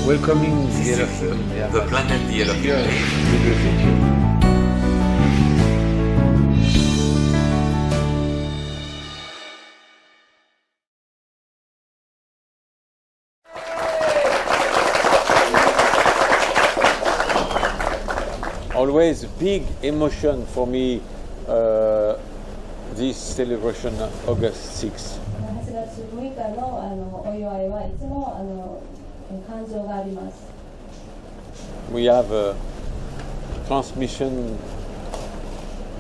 welcoming the planet Yellowhill. Always big emotion for me, this celebration of August 6th. 8月6日のお祝いはいつも感情があります。We have a transmission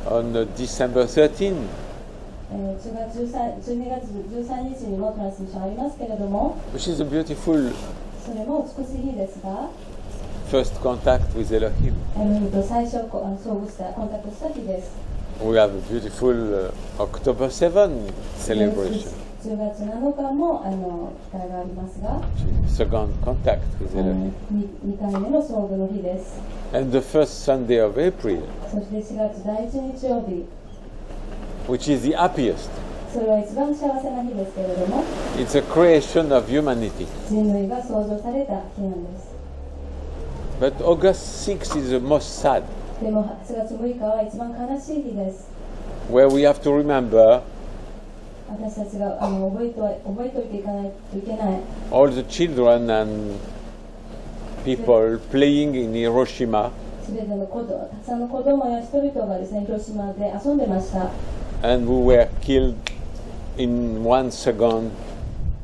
on December 13th. 12月13日にもトランスミッションありますけれども、 Which is a beautiful それも美しい日ですが、 first contact with Elohim. エロヒムと最初コンタクトした日です。 We have a beautiful October 7 celebration. 10月7日も期待がありますが、 Second contact with Elohim. 2回目の遭遇の日です。 And the first Sunday of April, そして4月第1日曜日、 which is the happiest. それは一番幸せな日ですけれども、 It's a creation of humanity. 人類が創造された日なんです。 But August 6th is the most sad, でも8月6日は一番悲しい日です。 where we have to remember 私たちが覚えておいていかないといけない。 all the children and people playing in Hiroshima すべてのたくさんの子供や人々がですね、広島で遊んでました。 and who were killed in 1 second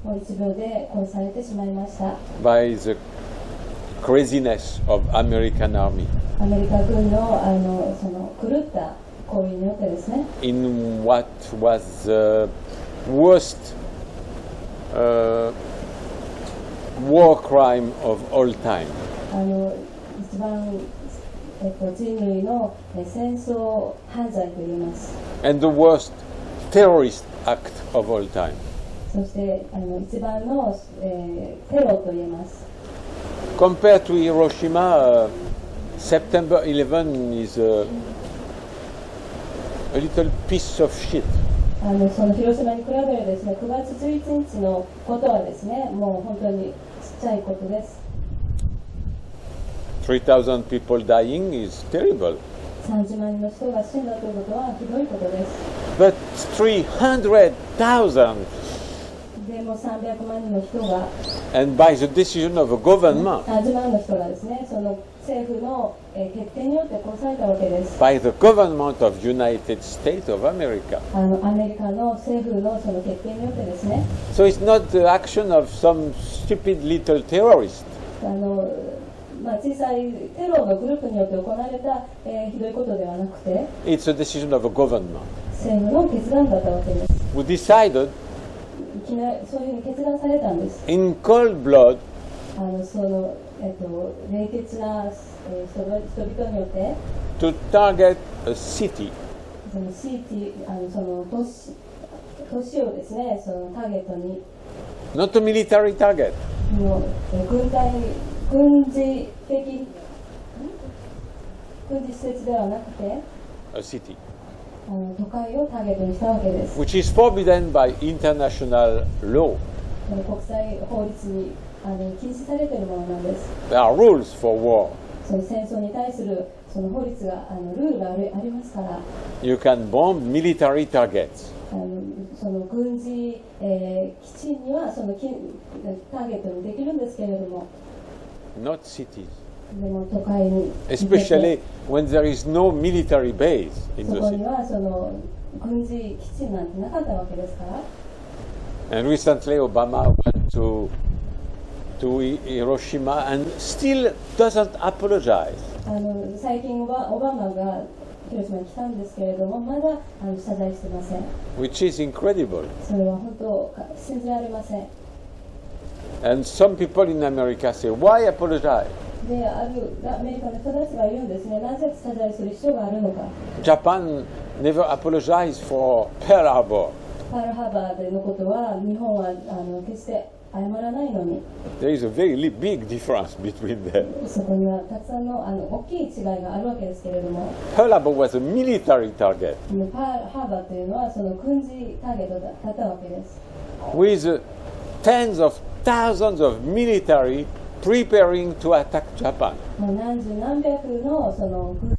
もう1秒で殺されてしまいました。 by the craziness of American army アメリカ軍のその狂った行為によってですね、 in what was the worst war crime of all time. 一番、人類の戦争犯罪と言います。 And the worst terrorist act of all time. そして一番の、テロと言えます。 Compared to Hiroshima, September 11 is a little piece of shit. その広島に比べるですね、9月11日のことはですね、もう本当にちっちゃいことです。 3,000 people dying is terrible. 30万人の人が死んだということはひどいことです。 But 300,000, でも300万人の人が、 and by the decision of a government, 30万の人がですね、その政府の決定によって殺されたわけです。 by the government of United States of America. アメリカの政府のその決定によってですね、 So it's not the action of some stupid little terrorist. 小さいテロのグループによって行われた、ひどいことではなくて、 It's a decision of a government 政府の決断だったわけです。 who decided いきなりそういうふうに決断されたんです。 in cold blood 冷血な、人々によって to target a city. そのシティ、その都市をですね、そのターゲットに Not a military target. 軍事施設ではなくて A city. 都会をターゲットにしたわけです。 Which is forbidden by international law. 国際法律に禁止されているものなんです。 There are rules for war. その戦争に対するその法律がルールがありますから、 You can bomb military targets. その軍事、基地にはそのターゲットにできるんですけれども、 Not cities. でも都会に Especially when there is no military base in そ the こに city. はその軍事基地なんてなかったわけですから。 And recently Obama went to Hiroshima and still doesn't apologize. 最近はオバマが広島に来たんですけれども、まだ謝罪してません。 Which is incredible. それは本当信じられません。 And some people in America say, why apologize? で、アメリカの人たちが言うんですね、なぜ謝罪する必要があるのか。 Japan never apologized for Pearl Harbor. パールハーバーでのことは日本は決して謝らないのに、 There is a very big difference between them. そこにはたくさんの大きい違いがあるわけですけれども、 Pearl Harbor was a military target パールハーバーというのはその軍事ターゲットだったわけです。 with tens of thousands of military preparing to attack Japan. もう何十何百のその軍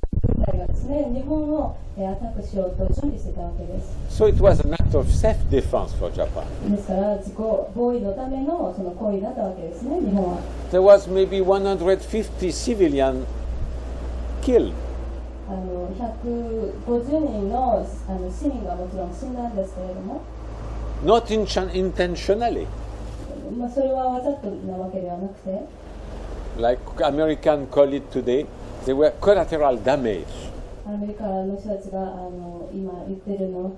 隊がですね、日本をアタックしようと準備してたわけです。So it was an act of self-defense for Japan. ですから自己防衛のためのその行為だったわけですね、日本は。There was maybe 150 civilians killed. 150人の市民がもちろん死んだんですけれども、Not intentionally, それはわざとなわけではなくて、like Americans call it today, they were collateral damage. アメリカの人たちが今言ってるの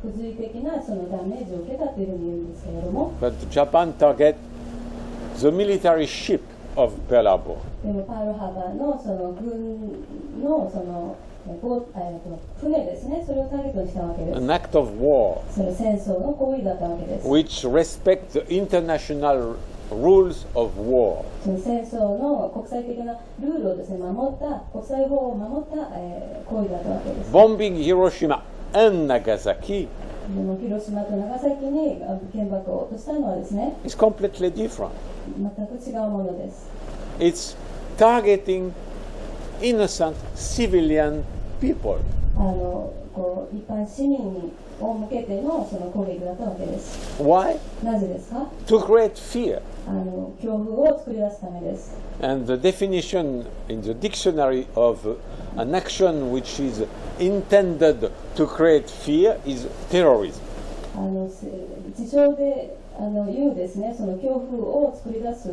付随的なそのダメージを受けたというふうに言うんですけれども、 But Japan target the military ship of Pearl Harbor. でもパールハーバーのその軍のその船ですね、それをターゲットにしたわけです。An act of war それ戦争の行為だったわけです。 which respect the international rules of war. その戦争の国際的なルールをですね、守った、国際法を守った、行為だったわけです。 Bombing Hiroshima and Nagasaki でも広島と長崎に原爆を落としたのはですね、 is completely different. 全く違うものです。 It's targeting innocent civilian people. こう一般市民を向けてのその攻撃だったわけです。 Why? なぜですか？ To create fear. 恐怖を作り出すためです。 And the definition in the dictionary of an action which is intended to create fear is terrorism. 自称で言うですね、その恐怖を作り出す、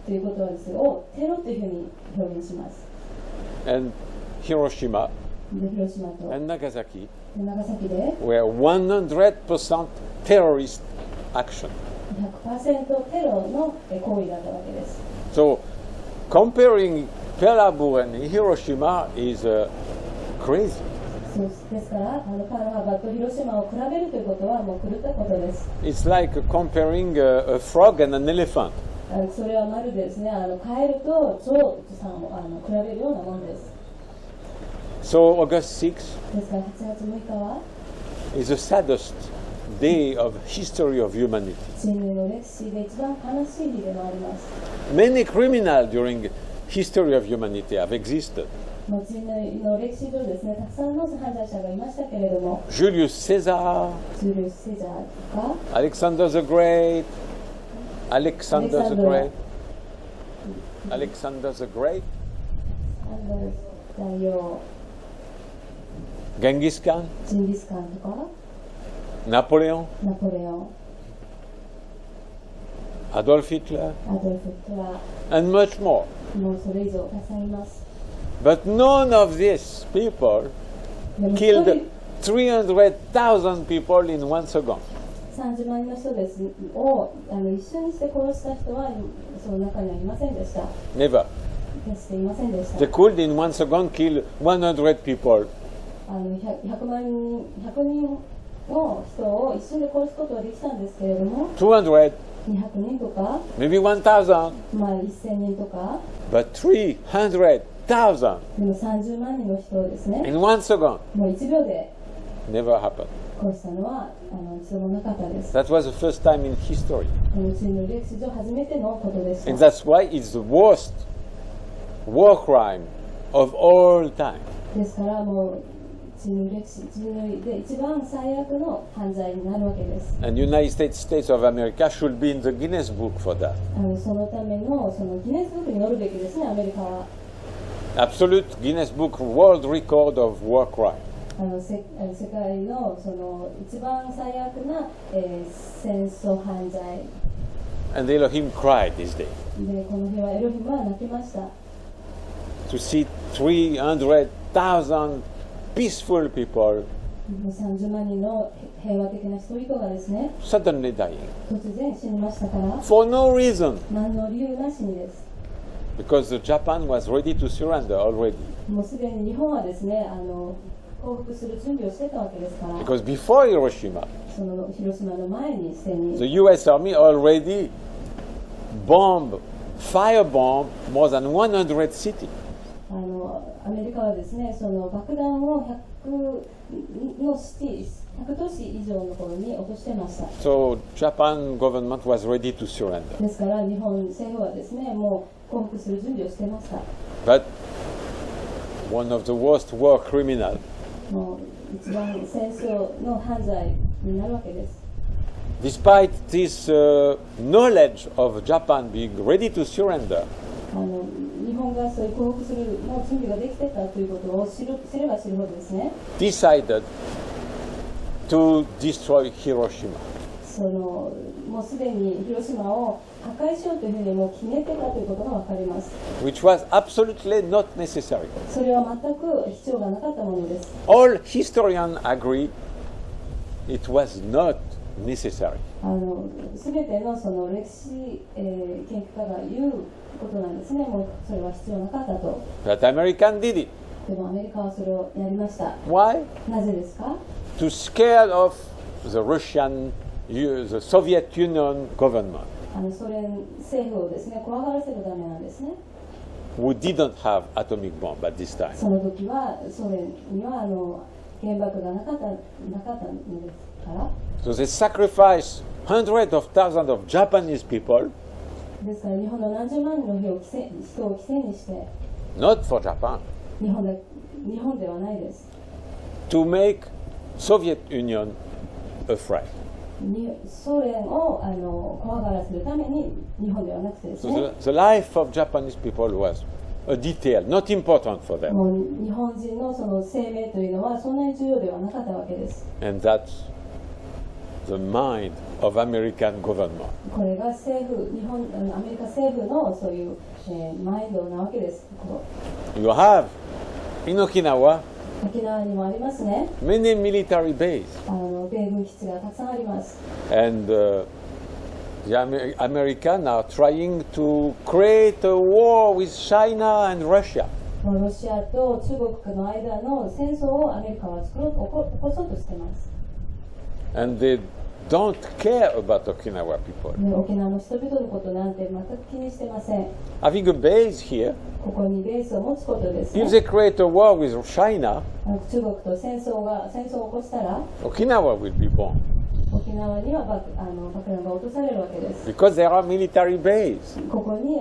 ということはですをテロというふうに表現します。 And Hiroshima で広島と and Nagasaki 長崎で were 100% terrorist action. 100% テロの行為だったわけです。 So comparing Pearl Harbor and Hiroshima is crazy. そうですからパールハーバーと広島を比べるということはもう狂ったことです。 It's like comparing a frog and an elephant. それはまるでですね、カエルとゾウさんを比べるようなものです。 So August 6ですから8月6日は is the saddest day of history of humanity. 人類の歴史で一番悲しい日でもあります。 Many criminals during history of humanity have existed. もう人類の歴史上ですね、たくさんの犯罪者がいましたけれども、 Julius Caesar, ジュリウス・セザーとか Alexander the Great, Alexander the Great, Alexander the Great, 大王 Genghis Khan, ジンギスカンとか Napoleon, ナポレオン、 Adolf Hitler, アドルフ・ヒトラ and much more. ー、もうそれ以上たくさんいます。 But none of these people でも一 killed 人300,000 people in 1 second. 30万人の人ですを一緒にして殺した人はその中にはいませんでした。 Never. 決していませんでした。 They could in 1 second kill 100 people. 100万人、100人の人を一緒に殺すことはできたんですけれども、 200, 200人とか、 maybe 1,000, 1000人とか、 but 300,000でも30万人の人をですね、 in 1 second もう1秒で never happened. 殺したのは一度もなかったです。 That was the first time in history. 人類の歴史上初めてのことでし And た。 that's why it's the worst war crime of all time. ですからもう人類で一番最悪の犯罪になるわけです。 And United States of America should be in the Guinness Book for that. そのためのそのギネスブックに載るべきですね、アメリカは。Absolute Guinness Book World Record of War Crime. 世界のその一番最悪な、戦争犯罪 And Elohim cried this day で、この日はエロヒムは泣きました。 to see 300,000 peaceful people 30万人の平和的な人々がですね、 suddenly dying 突然死にましたから、 for no reason, 何の理由なしにです。 because Japan was ready to surrender already. もうすでに日本はですね、降伏する準備をしてたわけですから、 Because before Hiroshima, その広島の前にすでに the US Army already firebomb more than 100 cities. アメリカはですね、その爆弾を100都市以上のところに落としてました。So Japan government was ready to surrender. ですから日本政府はですね、もう降伏する準備をしていました。But one of the worst war criminals, もう一番戦争の犯罪になるわけです。despite this knowledge of Japan being ready to surrender, 日本がそういう降伏するの準備ができてたということを知れば知るほどですね、decided to destroy Hiroshima. もうすでに広島を破壊しようというふうにもう決めてたということが分かります。Which was absolutely not necessary. それは全く必要がなかったものです。All historians agree it was not necessary. すべてのその歴史、研究家が言うことなんですね。もうそれは必要なかったと。But American did it. でもアメリカはそれをやりました。Why? なぜですか？ To scare off the Soviet Union government, ソ連政府をですね、怖がらせるためなんですね。who didn't have atomic bomb at this time. その時はソ連には原爆がなかったのですから。So they sacrificed hundreds of thousands of Japanese people, ですから日本の何十万人の人を犠牲にして、 not for Japan, 日本ではないです。to make Soviet Union afraid. ソ連を怖がらせるために日本ではなくてですね。So the life of Japanese people was a detail, not important for them. もう日本人のその生命というのはそんなに重要ではなかったわけです。And that's the mind of American government. これがアメリカ政府のそういう、マインドなわけです。You have in Okinawa 沖縄にもありますね。 many military bases. 米軍基地がたくさんあります。 And the Americans are trying to create a war with China and Russia. ロシアと中国の間の戦争をアメリカは起こそうとしています。And they don't care about Okinawa people. 沖縄の人々のことなんて全く気にしてません。Having a base here, ここにベースを持つことですね。 if they create a war with China, 中国と戦争を起こしたら Okinawa will be bombed. 沖縄には爆弾が落とされるわけです。 Because there are military bases, ここに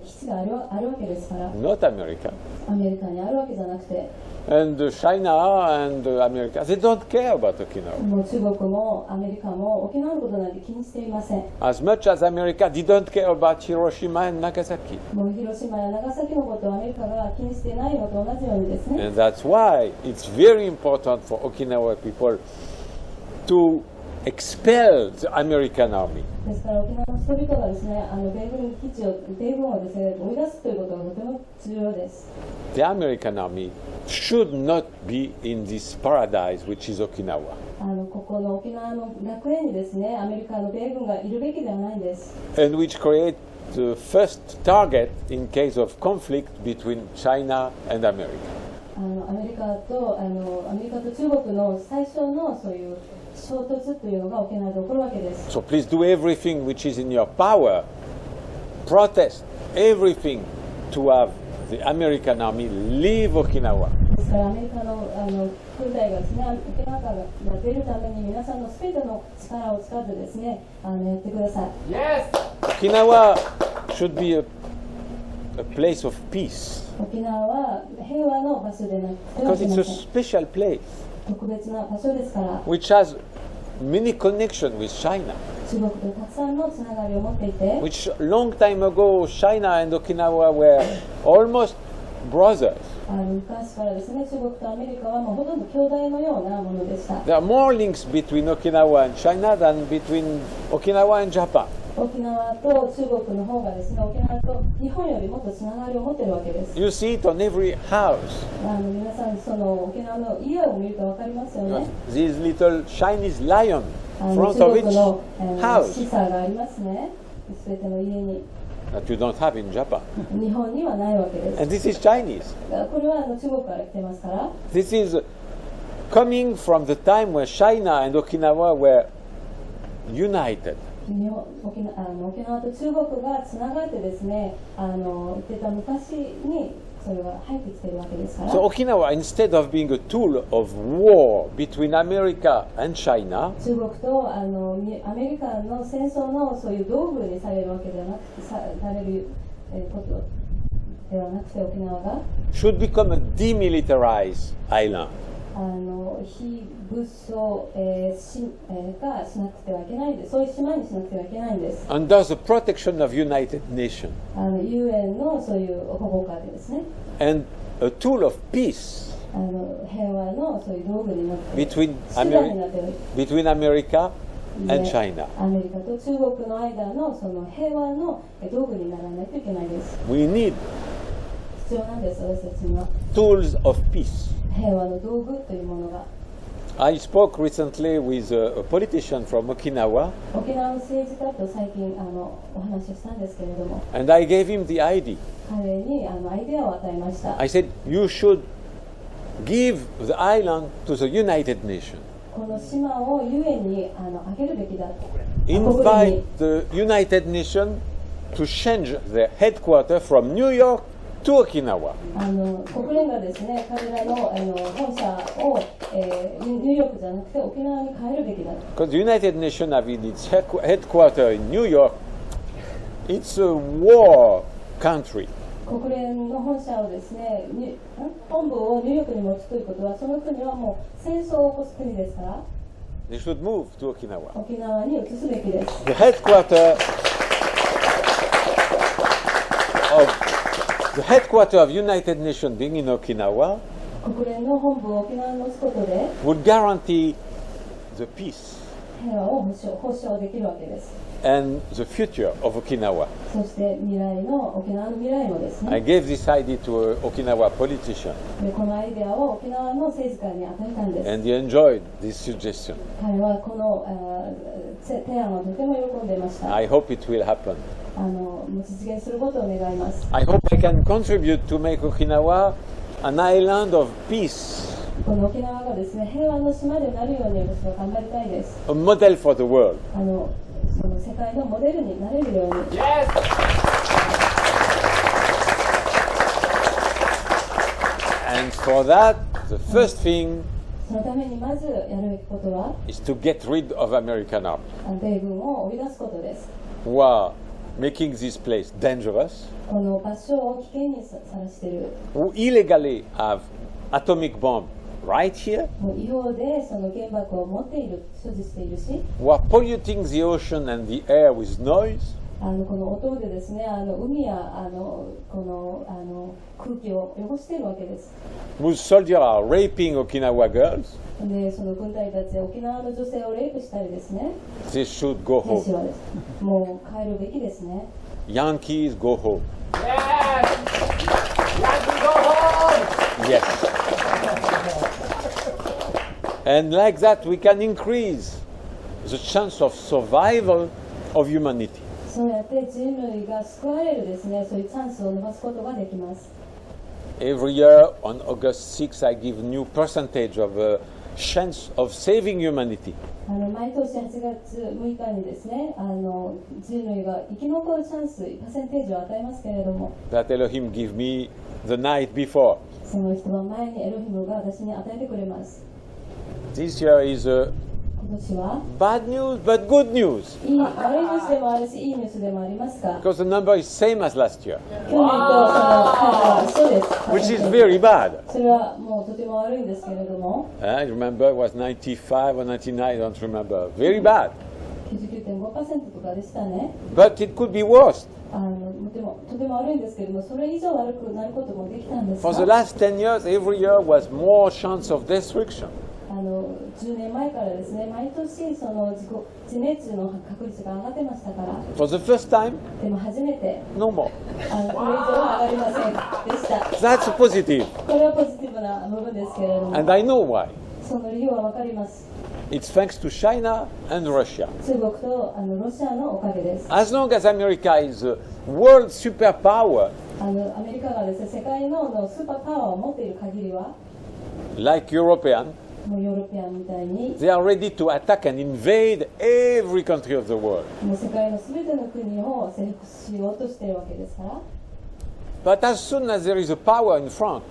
基地があるわけですから、 not America. アメリカにあるわけじゃなくて、 And China and America, they don't care about Okinawa. もう中国もアメリカも沖縄のことなんて気にしていません。 As much as America didn't care about Hiroshima and Nagasaki. もう広島や長崎のことをアメリカが気にしていないのと同じようにですね。 And that's why it's very important for Okinawa people to expel the American army. ですから沖縄の人々がですね、米軍をですね、追い出すということがとても重要です。 The American army should not be in this paradise which is Okinawa. ここの沖縄の楽園にですね、アメリカの米軍がいるべきではないんです。 And which create the first target in case of conflict between China and America. アメリカと中国の最初のそういう衝突というのが沖縄で起こるわけです。 So please do everything which is in your power, protest everything to have the American army leave Okinawa. ですからアメリカの軍隊がですね、沖縄から出るために皆さんのすべての力を使ってですね、やってください。Yes! Okinawa should be a place of peace. 沖縄は平和の場所でなくて Because it's a special place 特別な場所ですから、 which has many connections with China. 中国とたくさんのつながりを持っていて、 Which long time ago China and Okinawa were almost brothers. 昔からですね、中国とアメリカはもうほとんど兄弟のようなものでした。 There are more links between Okinawa and China than between Okinawa and Japan. 沖縄と中国の方がですね、沖縄と日本よりもっとつながりを持っているわけです。 You see it on every house. 皆さんその沖縄の家を見ると分かりますよね。 These little Chinese lions in 中 front of 国 each のhouse シサがありますね。すべての家に。 that you don't have in Japan. 日本にはないわけです。 And this is Chinese. これは中国から来てますから。 This is coming from the time when China and Okinawa were united. 沖縄と中国がつながってですね、言ってた昔にそれが入ってきているわけですから。 So Okinawa, instead of being a tool of war between America and China, 中国とアメリカの戦争のそういう道具にされるわけではなくて、されることではなくて、沖縄が should become a demilitarized island. 非武装、がしなくてはいけないんです。そういう島にしなくてはいけないんです。 Under the protection of United Nations. UN のそういう保護下でですね。 And a tool of peace 平和のそういう道具になって between, 手段になっている。between America and China. アメリカと中国の間のその平和の道具にならないといけないです。 We need 必要なんです、私たちには。 tools of peace. 平和の道具というものが。 I spoke recently with a politician from Okinawa, 沖縄の政治家と最近お話をしたんですけれども、 and I gave him the idea. 彼にアイデアを与えました。 I said, you should give the island to the United Nations. この島を UN にあげるべきだと。 Invite the United Nations to change their headquarters from New York to Okinawa. 国連がですね、彼らの本社を、ニューヨークじゃなくて沖縄に変えるべきだと。 Because the United Nations have in its headquarters in New York, it's a war country. 国連の本社をですね、本部をニューヨークに持つということは、その国はもう戦争を起こす国ですから、 They should move to Okinawa. 沖縄に移すべきです。 The headquarters of United Nations being in Okinawa 国連の本部を沖縄に持つことで would guarantee the peace 平和を保障できるわけです。 and the future of Okinawa. そして沖縄の未来もですね。 I gave this idea to an Okinawa politician でこのアイデアを沖縄の政治家に与えたんです。 and he enjoyed this suggestion. 彼はこの提案をとても喜んでいました。 I hope it will happen. 実現することを願います。 I hope I can contribute to make Okinawa an island of peace, この沖縄がですね、平和の島でなるように私は頑張りたいです。 a model for the world. その世界のモデルになれるように。 And for that, the first thing そのためにまずやるべきことは、 is to get rid of American army 米軍を追い出すことです。 who are making this place dangerous, この場所を危険にさらしている。 who illegally have atomic bomb right here, もう違法でその原爆を持っている、所持しているし、 who are polluting the ocean and the air with noise, この音でですね、海やこの空気を汚しているわけです。 whose soldiers are raping Okinawa girls. で、その軍隊たちは沖縄の女性をレイプしたりですね。 They should go 兵士 home. はですね、もう帰るべきですね。 Yankees go home. Yes! Yankee go home! Yes. And like that, we can increase the chance of survival of humanity. そうやって人類が救われるですね、そういうチャンスを伸ばすことができます。 Every year on August 6th, I give new percentage of chance of saving humanity. 毎年8月6日にですね、人類が生き残るチャンス、パーセンテージを与えますけれども、 That Elohim give me the night before. その一晩前にエロヒムが私に与えてくれます。 This year is今年は bad news, but good news. 悪いニュースでもあるし、いいニュースでもありますが、 Because the number is same as last year, 去年とその数は一緒です。 which is very bad. それはもうとても悪いんですけれども、 I remember it was 95 or 99, I don't remember. Very bad. 99.5% とかでしたね。 But it could be worse. とても悪いんですけれども、それ以上悪くなることもできたんです For the が、 last 10 years, every year was more chance of destruction. 10年前からですね、毎年その自滅の確率が上がってましたから、 For the first time, でも初めて no more. これ以上は上がりませんでした。 That's positive. これはポジティブな部分ですけれども、 And I know why. その理由はわかります。 It's thanks to China and Russia. 中国とロシアのおかげです。As long as America is a world superpower, アメリカがですね、世界のスーパーパワーを持っている限りは、 like European, もうヨーロピアンみたいに、 they are ready to attack and invade every country of the world. もう世界のすべての国を征服しようとしているわけですから、But as soon as there is a power in front,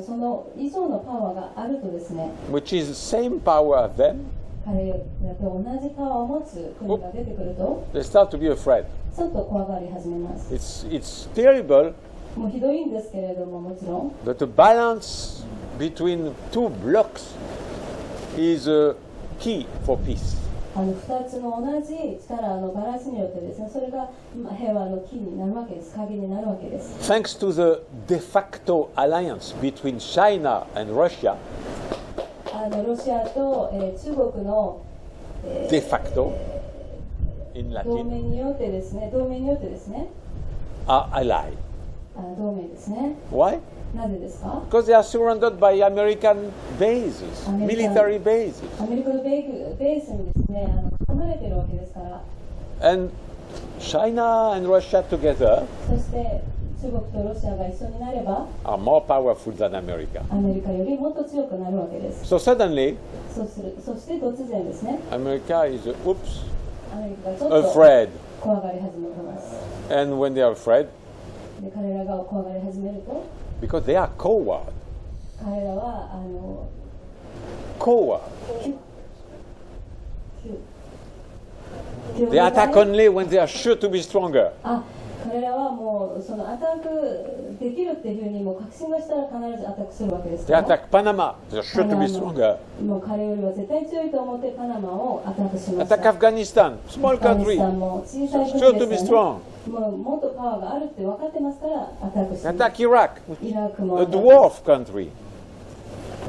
その以上のパワーがあるとですね、 which is the same power as them, 彼らと同じパワーを持つ国が出てくると、 they start to be afraid. ちょっと怖がり始めます。 It's terrible, もうひどいんですけれども、もちろん but the balance between two blocks is a key for peace. 2つの同じ力のバランスによってですね、それが平和のキーになるわけです。鍵になるわけです。 Thanks to the de facto alliance between China and Russia, ロシアと、中国の、de facto in 同 Latin, 盟によってですね、are allied. 同盟ですね。 Why? なぜですか？ Because they are surrounded by American bases, American- military bases. アメリカのベースにですね、囲まれているわけですから。 And China and Russia together そして中国とロシアが一緒になれば、 are more powerful than America. アメリカよりもっと強くなるわけです。 So suddenly, そして突然ですね、 America is, oops, アメリカがちょっと afraid. 怖がり始めてます。 And when they are afraid, で彼らが怖がり始めると、 because they are coward. 彼らはCoward. 急 They attack only when they are sure to be stronger. 彼らはもうそのアタックできるっていうふうにもう確信がしたら必ずアタックするわけですか They ら。 attack Panama. They are sure to be stronger. もう彼よりは絶対強いと思ってパナマをアタックしました。 Attack Afghanistan, small アフガニス country. タンも小さい Sure 国 to で be すよ strong. ね。もうもっとパワーがあるって分かってますからアタックします。 Attack Iraq, イラクも a アタック dwarf country.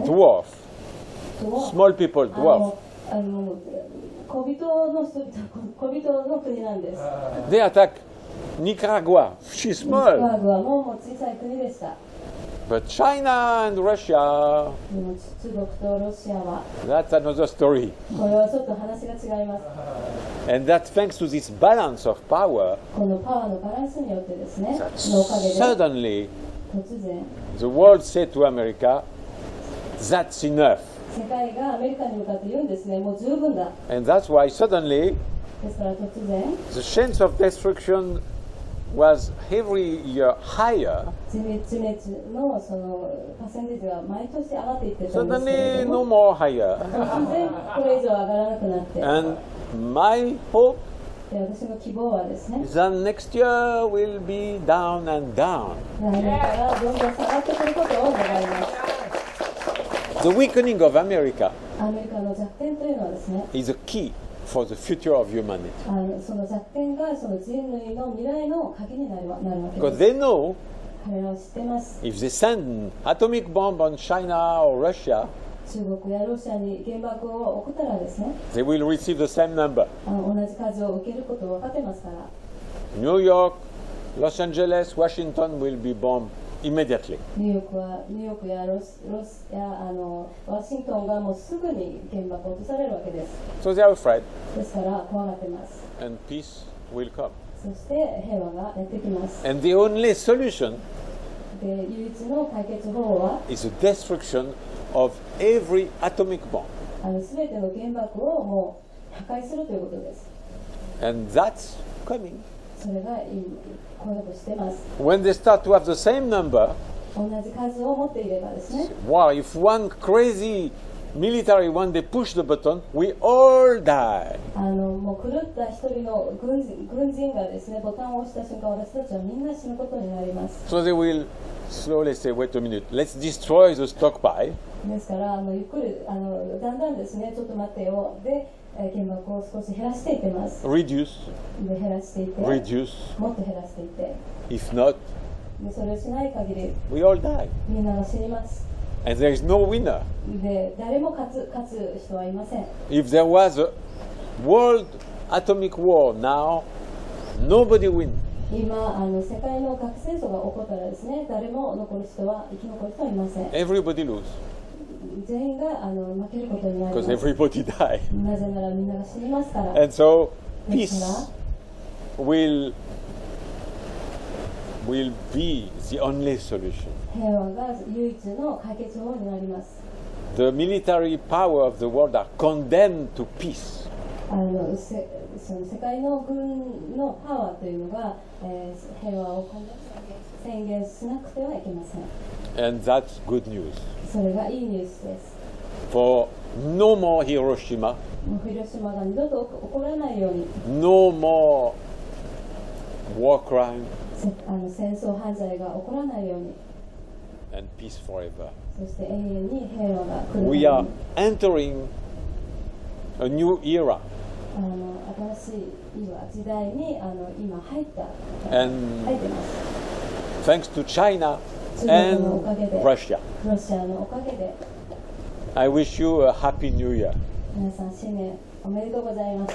Dwarf. ドワーフ Small people, dwarf. 小人の人々、小人の国なんです。 They attack Nicaragua. She's ニカ small. ラグアも小さい国でした。 But China and Russia, でも中国とロシアは that's another story. これはちょっと話が違います。 And that's thanks to this balance of power このパワーのバランスによってですね、 that のおかげで suddenly 突然 the world said to America, that's enough. 世界がアメリカに向かって言うんですね、もう十分だ。 And that's why suddenly ですから突然 the chance of destruction was every year higher. 地滅のそのパーセンテージが毎年上がっていってたんですけれ Suddenly ど no も、 more higher. 突然これ以上上がらなくなって、 And my hope で私の希望はですね、 is that next year will be down and down. 来年からどんどん下がってくることを願います。 The weakening of America アメリカの弱点というのはですね、 is a key for the future of humanity. その弱点がその人類の未来の鍵になるわけ Because です。 they know 彼らは知ってます。 if they send atomic bomb on China or Russia, 中国やロシアに原爆を送ったらですね、 they will receive the same number. 同じ数を受けることを分かってますから、 New York, Los Angeles, Washington will be bombed immediately. ニューヨークやワシントンがもうすぐに原爆を落とされるわけです。 So they are afraid, ですから怖がってます。 and peace will come. そして平和がやってきます。 And the only solution で、唯一の解決方法は is the destruction of every atomic bomb. 全ての原爆をもう破壊するということです。 And that's coming. それが今こういうことしてます。 When they start to have the same number, 同じ数を持っていればですね、 wow, if one crazy military one day push the button, we all die. もう狂った一人の軍人がですね、ボタンを押した瞬間、私たちはみんな死ぬことになります。 So they will slowly say, wait a minute, let's destroy the stockpile. ですからゆっくりだんだんですね、ちょっと待ってよ。で、原爆を少し減らしていってます。 Reduce, で、減らしていって、 reduce. もっと減らしていって、 If not, でそれをしない限り、 we all die. みんなが死にます。 And there is no winner. で、誰も勝つ人はいません。 If there was a world atomic war now, nobody wins. 今世界の核戦争が起こったらですね、誰も生き残る人はいません。 Everybody lose 全員が負けることになり because ます。 everybody die. なぜならみんなが死にますから。 And so ですか peace will be the only solution. ら、平和が唯一の解決法になります。 The military power of the world are condemned to peace. その世界の軍のパワーというのが、平和を宣言しなくてはいけません。 And that's good news. それがいいニュースです。 For no more Hiroshima, もう広島が二度と起こらないように、 no more war crime, 戦争犯罪が起こらないように、 and peace forever. そして永遠に平和が来るよう We に。 are entering a new era. 新しい時代に今入ってます。 Thanks to China 中国のおか and げで、 Russia. ロシアのおかげで、 I wish you a happy new year. 皆さん新年おめでとうございます。